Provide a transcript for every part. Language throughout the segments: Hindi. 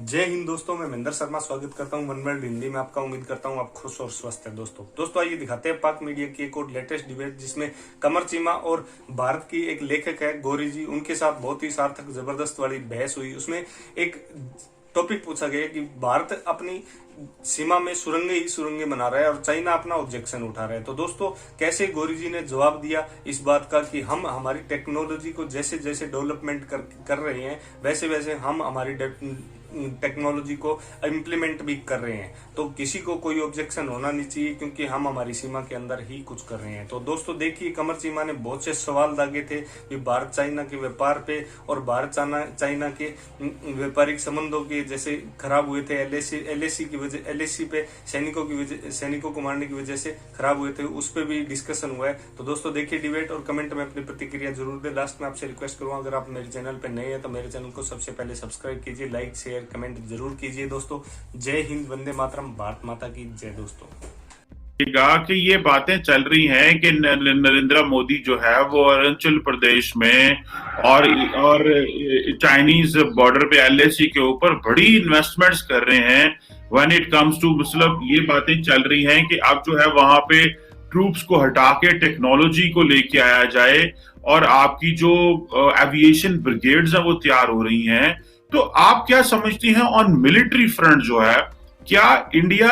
जय हिंद दोस्तों, मैं महेंद्र शर्मा स्वागत करता हूं वन वर्ल्ड हिंदी में आपका। उम्मीद करता हूं आप खुश और स्वस्थ हैं। दोस्तों आइए दिखाते हैं पाक मीडिया की एक और लेटेस्ट डिबेट, जिसमें कमर चीमा और भारत की एक लेखक है गौरी जी, उनके साथ बहुत ही सार्थक जबरदस्त वाली बहस हुई। उसमें एक टॉपिक पूछा गया कि भारत अपनी सीमा में सुरंगें ही सुरंगें बना रहा है और चाइना अपना ऑब्जेक्शन उठा रहा है। तो दोस्तों कैसे गौरी जी ने जवाब दिया इस बात का कि हम हमारी टेक्नोलॉजी को जैसे जैसे डेवलपमेंट कर रहे हैं वैसे वैसे हम हमारी टेक्नोलॉजी को इम्प्लीमेंट भी कर रहे हैं। तो किसी को कोई ऑब्जेक्शन होना नहीं चाहिए, क्योंकि हम हमारी सीमा के अंदर ही कुछ कर रहे हैं। तो दोस्तों देखिए, कमर चीमा ने बहुत से सवाल दागे थे कि भारत चाइना के व्यापार पे और भारत चाइना के व्यापारिक संबंधों के जैसे खराब हुए थे। एलएसी की वजह, एलएसी पे सैनिकों को मारने की वजह से खराब हुए थे, उस पर भी डिस्कशन हुआ है। तो दोस्तों देखिए डिबेट और कमेंट में अपनी प्रतिक्रिया जरूर दें। लास्ट में आपसे रिक्वेस्ट करूंगा, अगर आप मेरे चैनल पे नए हैं तो मेरे चैनल को सबसे पहले सब्सक्राइब कीजिए, लाइक शेयर कमेंट जरूर कीजिए। दोस्तों जय हिंद, वंदे मातरम, भारत माता की जय। दोस्तों कहा कि ये बातें चल रही हैं कि नरेंद्र मोदी जो है वो अरुणाचल प्रदेश में और चाइनीज बॉर्डर पे एलएसी के ऊपर बड़ी इन्वेस्टमेंट्स कर रहे हैं। व्हेन इट कम्स टू, मतलब ये बातें चल रही हैं कि अब जो है वहां पे ट्रूप्स को हटा के टेक्नोलॉजी को लेके आया जाए और आपकी जो एविएशन ब्रिगेड्स हैं वो तैयार हो रही हैं। तो आप क्या समझती हैं ऑन मिलिट्री फ्रंट जो है, क्या India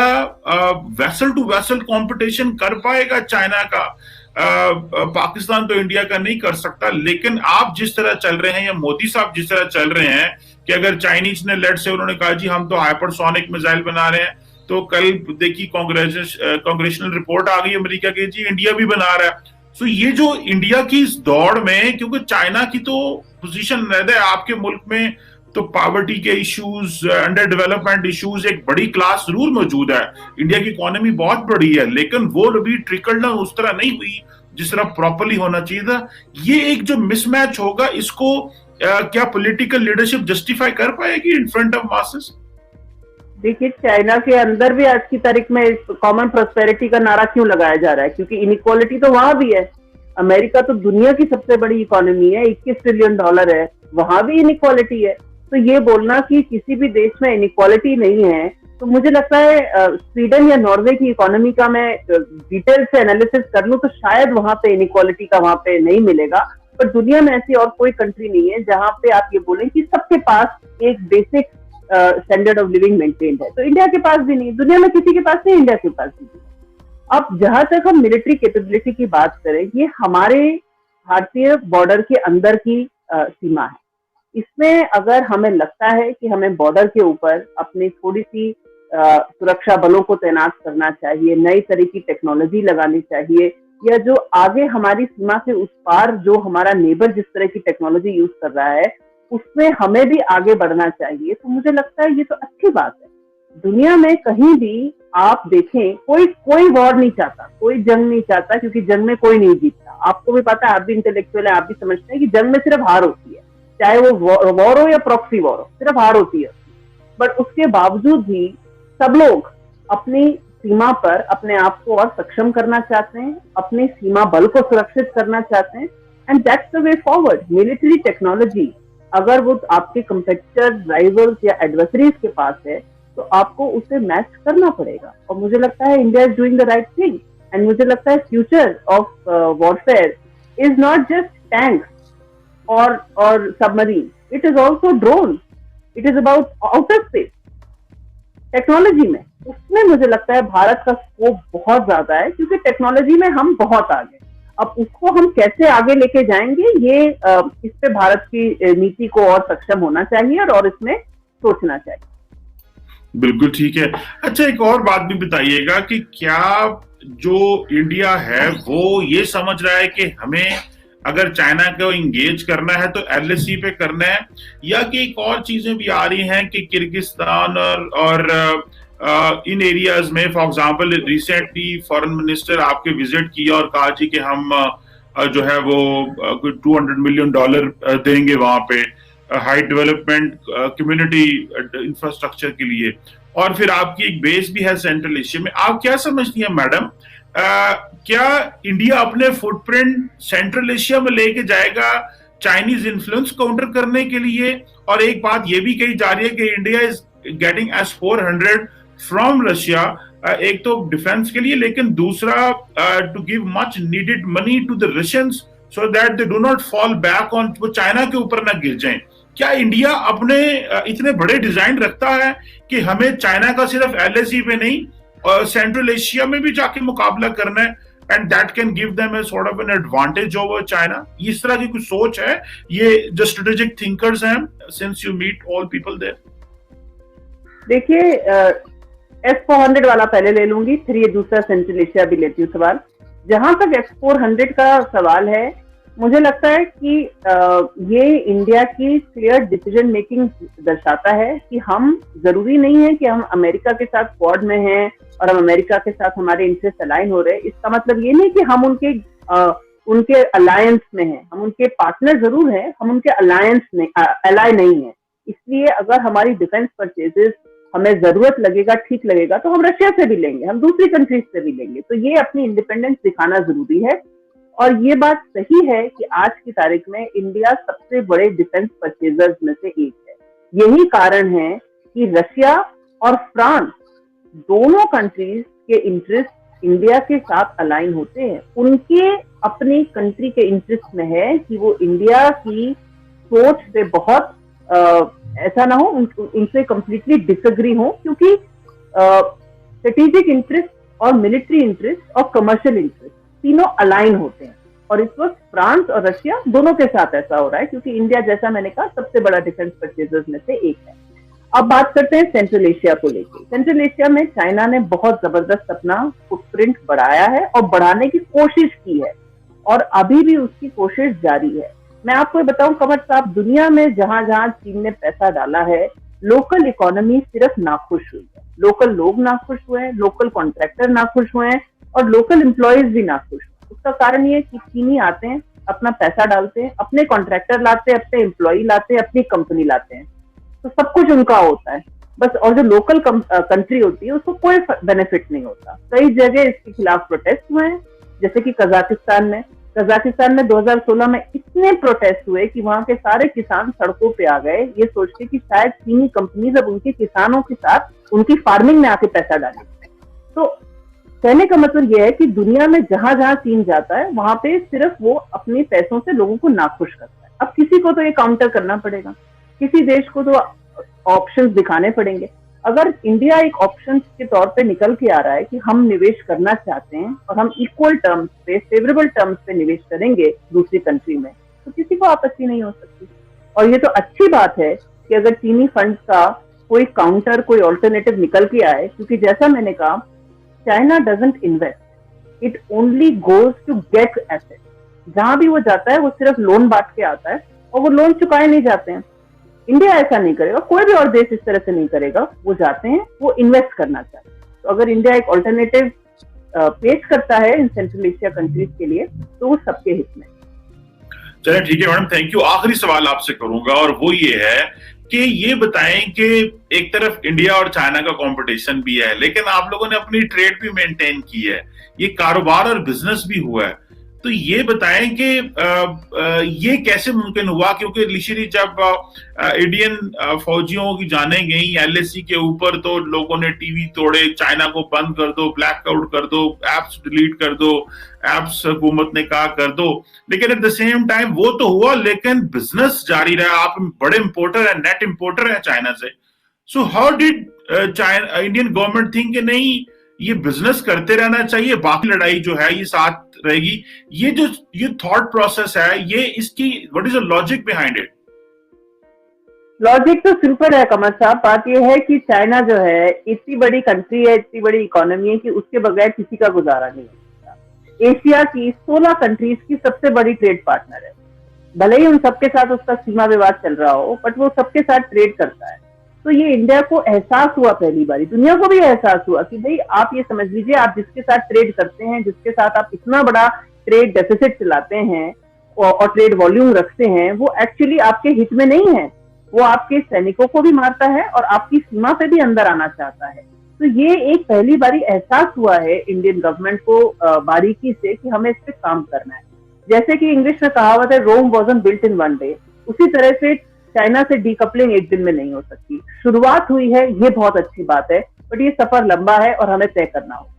vessel to vessel competition कर पाएगा चाइना का? पाकिस्तान तो इंडिया का नहीं कर सकता, लेकिन आप जिस तरह चल रहे हैं या मोदी साहब जिस तरह चल रहे हैं कि अगर चाइनीज ने लेट से उन्होंने कहा जी हम तो हाइपरसोनिक मिसाइल बना रहे हैं, तो कल देखिए कांग्रेशनल रिपोर्ट आ गई अमेरिका की, जी इंडिया भी बना रहा है। सो ये जो इंडिया की इस दौड़ में, क्योंकि चाइना की तो पोजीशन रहता है आपके मुल्क में, तो पॉवर्टी के इश्यूज, अंडर डेवलपमेंट इश्यूज, एक बड़ी क्लास जरूर मौजूद है। इंडिया की इकोनॉमी बहुत बड़ी है, लेकिन वो अभी ट्रिकल डाउन उस तरह नहीं हुई जिस तरह प्रॉपरली होना चाहिए था। ये एक जो मिसमैच होगा, इसको क्या पॉलिटिकल लीडरशिप जस्टिफाई कर पाएगी इन फ्रंट ऑफ मासेस? देखिए, चाइना के अंदर भी आज की तारीख में कॉमन प्रोस्पेरिटी का नारा क्यों लगाया जा रहा है? क्योंकि इनइक्वालिटी तो वहां भी है। अमेरिका तो दुनिया की सबसे बड़ी इकोनॉमी है, $21 ट्रिलियन है, वहां भी इनइक्वालिटी है। तो ये बोलना कि किसी भी देश में इनइक्वालिटी नहीं है, तो मुझे लगता है स्वीडन या नॉर्वे की इकोनॉमी का मैं डिटेल से एनालिसिस कर लूं तो शायद वहां पे इनइक्वालिटी का वहां पे नहीं मिलेगा। पर दुनिया में ऐसी और कोई कंट्री नहीं है जहां पे आप ये बोलें कि सबके पास एक basic standard of living maintained है। तो इंडिया के पास भी नहीं, दुनिया में किसी के पास नहीं, इंडिया के पास भी नहीं। अब जहां तक हम मिलिट्री कैपेबिलिटी की बात करें, ये हमारे भारतीय बॉर्डर के अंदर की सीमा है। इसमें अगर हमें लगता है कि हमें बॉर्डर के ऊपर अपनी थोड़ी सी सुरक्षा बलों को तैनात करना चाहिए, नई तरह की टेक्नोलॉजी लगानी चाहिए, या जो आगे हमारी सीमा से उस पार जो हमारा नेबर जिस तरह की टेक्नोलॉजी यूज कर रहा है उसमें हमें भी आगे बढ़ना चाहिए, तो मुझे लगता है ये तो अच्छी बात है। दुनिया में कहीं भी आप देखें, कोई वॉर नहीं चाहता, कोई जंग नहीं चाहता, क्योंकि जंग में कोई नहीं जीतता। आपको भी पता है, आप भी इंटेलेक्चुअल है, आप भी समझते हैं कि जंग में सिर्फ हार होती है, चाहे वो वॉर हो या प्रॉक्सी वॉर हो, सिर्फ हार होती है। बट उसके बावजूद भी सब लोग अपनी सीमा पर अपने आप को और सक्षम करना चाहते हैं, अपनी सीमा बल को सुरक्षित करना चाहते हैं, and that's the way forward. Military technology अगर वो आपके कंपेटिटर, राइवल्स या एडवर्सरीज के पास है, तो आपको उसे मैच करना पड़ेगा। और मुझे लगता है India is doing the right thing, and मुझे लगता है future of warfare is not just tanks or submarine. It is also drones. It is about outer space. Technology में, उसमें मुझे लगता है भारत का स्कोप बहुत ज्यादा है, क्योंकि टेक्नोलॉजी में हम बहुत आगे। अब उसको हम कैसे आगे लेके जाएंगे, ये इस पे भारत की नीति को और सक्षम होना चाहिए और इसमें सोचना चाहिए। बिल्कुल ठीक है। अच्छा, एक और बात भी बताइएगा कि क्या जो इंडिया है वो ये समझ रहा है कि हमें अगर चाइना को इंगेज करना है तो एलएसी पे करना है, या कि एक और चीजें भी आ रही हैं कि किर्गिस्तान और इन एरियाज में, for example recently foreign minister आपके विजिट किया और कहा जी कि हम जो है वो $200 मिलियन देंगे वहां पे हाई डेवलपमेंट कम्युनिटी इंफ्रास्ट्रक्चर के लिए, और फिर आपकी एक बेस भी है सेंट्रल एशिया में। आप क्या समझती हैं मैडम, क्या इंडिया अपने फुटप्रिंट सेंट्रल एशिया में लेके जाएगा चाइनीज इन्फ्लुएंस काउंटर करने के लिए? और एक बात ये भी कही जा रही है कि India is getting S-400 from Russia, एक तो डिफेंस के लिए, लेकिन दूसरा to give much needed money to the Russians so that they do not fall back on, वो चाइना के ऊपर ना गिर जाएं। क्या इंडिया अपने इतने बड़े डिजाइन रखता है कि हमें चाइना का सिर्फ LAC पे नहीं और सेंट्रल एशिया में भी जाके मुकाबला करना है, and that can give them a sort of an advantage over China? इस तरह की कुछ सोच है? ये जो स्ट्रेटेजिक थिंकर्स हैं, since you meet all people there. देखिए, S-400 वाला पहले ले लूंगी, फिर ये दूसरा सेंट्रल एशिया भी लेती हूँ सवाल। जहां तक S-400 का सवाल है, मुझे लगता है कि ये इंडिया की क्लियर डिसीजन मेकिंग दर्शाता है कि हम, जरूरी नहीं है कि हम अमेरिका के साथ क्वाड में हैं और हम अमेरिका के साथ हमारे इंटरेस्ट अलाइन हो रहे हैं। इसका मतलब ये नहीं कि हम उनके अलायंस में हैं, हम उनके पार्टनर जरूर हैं, हम उनके अलायंस में अलाय नहीं है। इसलिए अगर हमारी डिफेंस परचेजेस हमें जरूरत लगेगा, ठीक लगेगा, तो हम रशिया से भी लेंगे, हम दूसरी कंट्रीज से भी लेंगे। तो ये अपनी इंडिपेंडेंस दिखाना जरूरी है। और ये बात सही है कि आज की तारीख में इंडिया सबसे बड़े डिफेंस परचेजर्स में से एक है। यही कारण है कि रशिया और फ्रांस दोनों कंट्रीज के इंटरेस्ट इंडिया के साथ अलाइन होते हैं। उनके अपनी कंट्री के इंटरेस्ट में है कि वो इंडिया की सोच से बहुत ऐसा ना हो, उनसे कंप्लीटली डिसएग्री हो, क्योंकि स्ट्रेटेजिक इंटरेस्ट और मिलिट्री इंटरेस्ट और कमर्शियल इंटरेस्ट तीनों अलाइन होते हैं। और इस वक्त फ्रांस और रशिया दोनों के साथ ऐसा हो रहा है, क्योंकि इंडिया, जैसा मैंने कहा, सबसे बड़ा डिफेंस परचेजर्स में से एक है। अब बात करते हैं सेंट्रल एशिया को लेकर। सेंट्रल एशिया में चाइना ने बहुत जबरदस्त अपना फुटप्रिंट बढ़ाया है और बढ़ाने की कोशिश की है, और अभी भी उसकी कोशिश जारी है। मैं आपको बताऊं कमर साहब, दुनिया में जहां जहां चीन ने पैसा डाला है, लोकल इकोनॉमी सिर्फ नाखुश हुई है, लोकल लोग नाखुश हुए हैं, लोकल कॉन्ट्रैक्टर नाखुश हुए हैं और लोकल एम्प्लॉयज भी नाखुश हुए। उसका कारण ये है कि चीनी आते हैं, अपना पैसा डालते हैं, अपने कॉन्ट्रैक्टर लाते हैं, अपने एम्प्लॉय लाते हैं, अपनी कंपनी लाते हैं, तो सब कुछ उनका होता है बस। और जो लोकल कंट्री होती है उसको कोई बेनिफिट नहीं होता। कई जगह इसके खिलाफ प्रोटेस्ट हुए हैं, जैसे कि कजाकिस्तान में 2016 में इतने प्रोटेस्ट हुए कि वहां के सारे किसान सड़कों पे आ गए, ये सोच के कि शायद चीनी कंपनीज अब उनके किसानों के साथ उनकी फार्मिंग में आके पैसा डालेंगे। तो कहने का मतलब यह है कि दुनिया में जहां जहां चीन जाता है, वहां पे सिर्फ वो अपने पैसों से लोगों को नाखुश करता है। अब किसी को तो ये काउंटर करना पड़ेगा, किसी देश को तो ऑप्शंस दिखाने पड़ेंगे। अगर इंडिया एक ऑप्शन के तौर पे निकल के आ रहा है कि हम निवेश करना चाहते हैं और हम इक्वल टर्म्स पे, फेवरेबल टर्म्स पे निवेश करेंगे दूसरी कंट्री में, तो किसी को आपत्ति नहीं हो सकती। और ये तो अच्छी बात है कि अगर चीनी फंड का कोई काउंटर, कोई ऑल्टरनेटिव निकल के आए, क्योंकि जैसा मैंने कहा, China doesn't invest, it only goes to get asset. जहां भी वो जाता है वो सिर्फ लोन बांट के आता है और वो लोन चुकाए नहीं जाते हैं। इंडिया ऐसा नहीं करेगा, कोई भी और देश इस तरह से नहीं करेगा। वो जाते हैं, वो इन्वेस्ट करना चाहते हैं। तो अगर इंडिया एक ऑल्टरनेटिव पेश करता है इन सेंट्रल एशिया कंट्रीज के लिए, तो वो सबके हित में। चलिए ठीक है मैडम, थैंक यू। आखिरी सवाल आपसे करूंगा और वो ये है कि ये बताएं कि एक तरफ इंडिया और चाइना का कंपटीशन भी है, लेकिन आप लोगों ने अपनी ट्रेड भी मेंटेन की है, ये कारोबार और बिजनेस भी हुआ है। तो ये बताएं कि ये कैसे मुमकिन हुआ? क्योंकि लिशरी जब इंडियन फौजियों की जाने गई LAC के ऊपर, तो लोगों ने टीवी तोड़े, चाइना को बंद कर दो, ब्लैकआउट कर दो, एप्स डिलीट कर दो, एप्स हुकूमत ने कहा कर दो। लेकिन एट द सेम टाइम वो तो हुआ, लेकिन बिजनेस जारी रहा। आप बड़े इंपोर्टर है, नेट इंपोर्टर है चाइना से। So how did China, Indian government think कि नहीं, ये बिजनेस करते रहना चाहिए, बाकी लड़ाई जो है ये साथ रहेगी? ये थॉट प्रोसेस है, ये इसकी what is the logic behind it? Logic तो सिंपल है कमर साहब। बात यह है कि चाइना जो है इतनी बड़ी कंट्री है, इतनी बड़ी इकोनॉमी है कि उसके बगैर किसी का गुजारा नहीं होता। एशिया की 16 कंट्रीज की सबसे बड़ी ट्रेड पार्टनर है। भले ही उन सबके साथ उसका सीमा विवाद चल रहा हो, बट वो सबके साथ ट्रेड करता है। तो ये इंडिया को एहसास हुआ पहली बारी, दुनिया को भी एहसास हुआ कि भाई आप ये समझ लीजिए, आप जिसके साथ ट्रेड करते हैं, जिसके साथ आप इतना बड़ा ट्रेड डेफिसिट चलाते हैं और ट्रेड वॉल्यूम रखते हैं, वो एक्चुअली आपके हित में नहीं है। वो आपके सैनिकों को भी मारता है और आपकी सीमा पे भी अंदर आना चाहता है। तो ये एक पहली बारी एहसास हुआ है इंडियन गवर्नमेंट को बारीकी से कि हमें इस पे काम करना है। जैसे कि इंग्लिश में कहावत है, Rome wasn't built in one day, उसी तरह से चाइना से डीकपलिंग एक दिन में नहीं हो सकती। शुरुआत हुई है, ये बहुत अच्छी बात है, बट ये सफर लंबा है और हमें तय करना होगा।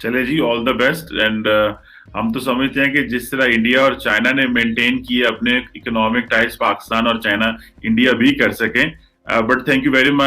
चले जी, ऑल द बेस्ट। एंड हम तो समझते हैं कि जिस तरह इंडिया और चाइना ने मेंटेन किए अपने इकोनॉमिक टाइज, पाकिस्तान और चाइना, इंडिया भी कर सके। But thank you very much.